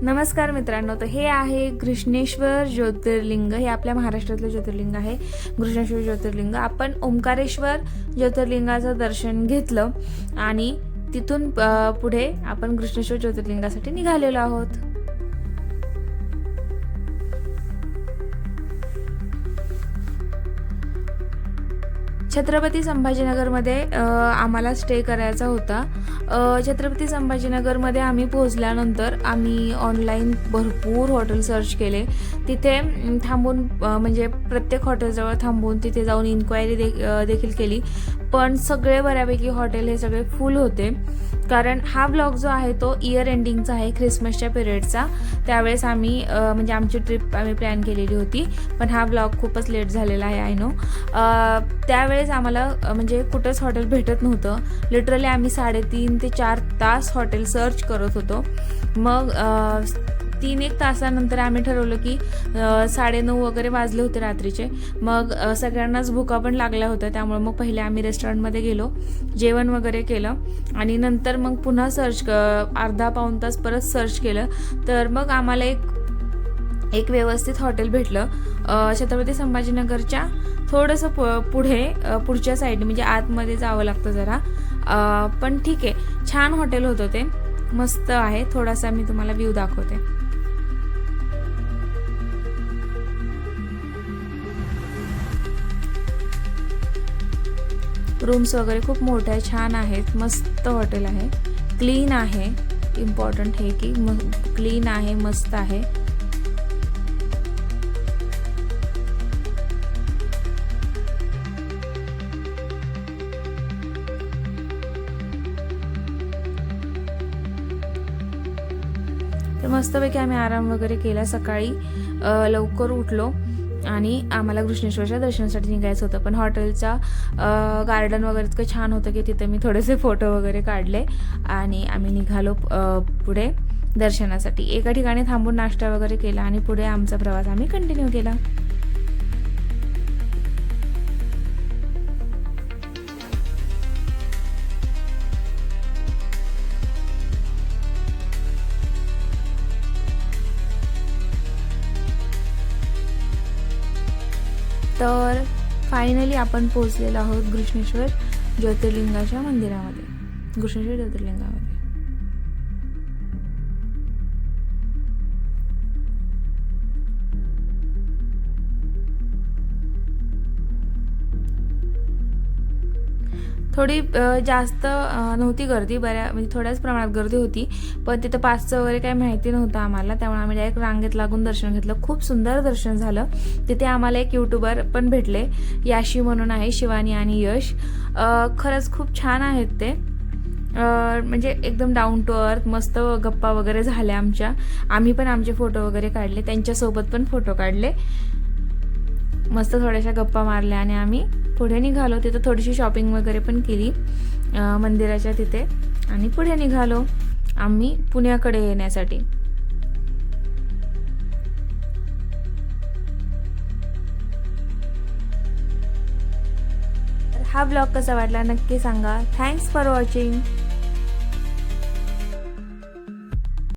नमस्कार मित्रांनो, तर हे आहे घृष्णेश्वर ज्योतिर्लिंग. हे आपल्या महाराष्ट्रातलं ज्योतिर्लिंग आहे. घृष्णेश्वर ज्योतिर्लिंग. आपण ओंकारेश्वर ज्योतिर्लिंगाचं दर्शन घेतलं आणि तिथून पुढे आपण घृष्णेश्वर ज्योतिर्लिंगासाठी निघालेलो आहोत. छत्रपती संभाजीनगरमध्ये आम्हाला स्टे करायचा होता. छत्रपती संभाजीनगरमध्ये आम्ही पोहोचल्यानंतर आम्ही ऑनलाईन भरपूर हॉटेल सर्च केले. तिथे थांबून म्हणजे प्रत्येक हॉटेलजवळ थांबून तिथे जाऊन इन्क्वायरी देखील केली, पण सगळे बऱ्यापैकी हॉटेल हे सगळे फुल होते. कारण हा ब्लॉग जो आहे तो इयर एंडिंगचा आहे, ख्रिसमसच्या पिरियडचा. त्यावेळेस आम्ही म्हणजे आमची ट्रिप आम्ही प्लॅन केलेली होती, पण हा ब्लॉग खूपच लेट झालेला आहे, आय नो. त्यावेळेस आम्हाला म्हणजे कुठंच हॉटेल भेटत नव्हतं. लिटरली आम्ही 3.5 ते 4 तास हॉटेल सर्च करत होतो. मग 3-1 तासानंतर आम्ही ठरवलं की 9:30 वगैरे वाजले होते रात्रीचे. मग सगळ्यांनाच भुका पण लागल्या होत्या, त्यामुळे मग पहिले आम्ही रेस्टॉरंटमध्ये गेलो, जेवण वगैरे केलं आणि नंतर मग पुन्हा सर्च अर्धा-पाऊण तास परत सर्च केलं. तर मग आम्हाला एक व्यवस्थित हॉटेल भेटलं छत्रपती संभाजीनगरच्या थोडंसं पुढे पुढच्या साईड, म्हणजे आतमध्ये जावं लागतं जरा, पण ठीक आहे. छान हॉटेल होतं ते, मस्त आहे. थोडासा मी तुम्हाला व्ह्यू दाखवते. रूम्स वगैरे खूप मोठ्या छान आहेत, मस्त हॉटेल आहे. क्लीन आहे, इम्पॉर्टंट हे की क्लीन आहे, मस्त आहे. तर मस्तपैकी आम्ही आराम वगैरे केला. सकाळी लवकर उठलो आणि आम्हाला घृष्णेश्वरच्या दर्शनासाठी निघायचं होतं. पण हॉटेलचा गार्डन वगैरे इतकं छान होतं की तिथे मी थोडेसे फोटो वगैरे काढले आणि आम्ही निघालो पुढे दर्शनासाठी. एका ठिकाणी थांबून नाश्ता वगैरे केला आणि पुढे आमचा प्रवास आम्ही कंटिन्यू केला. तर फायनली आपण पोहोचलेलो आहोत घृष्णेश्वर ज्योतिर्लिंगाच्या मंदिरामध्ये, घृष्णेश्वर ज्योतिर्लिंगामध्ये. थोडी जास्त नव्हती गर्दी, म्हणजे थोड्याच प्रमाणात गर्दी होती, पण तिथं पासचं वगैरे काही माहिती नव्हतं आम्हाला, त्यामुळे आम्ही डायरेक्ट रांगेत लागून दर्शन घेतलं. खूप सुंदर दर्शन झालं. तिथे आम्हाला एक यूट्यूबर पण भेटले, याशी म्हणून आहे, शिवानी आणि यश. खरंच खूप छान आहेत ते, म्हणजे एकदम डाऊन टू अर्थ. मस्त गप्पा वगैरे झाल्या आमच्या. आम्ही पण आमचे फोटो वगैरे काढले, त्यांच्यासोबत पण फोटो काढले. मस्त थोड्याशा गप्पा मारल्या आणि आम्ही पुढे निघालो. तिथं थोडीशी शॉपिंग वगैरे पण केली मंदिराच्या तिथे आणि पुढे निघालो आम्ही पुण्याकडे येण्यासाठी. हा ब्लॉग कसा वाटला नक्की सांगा. Thanks for watching.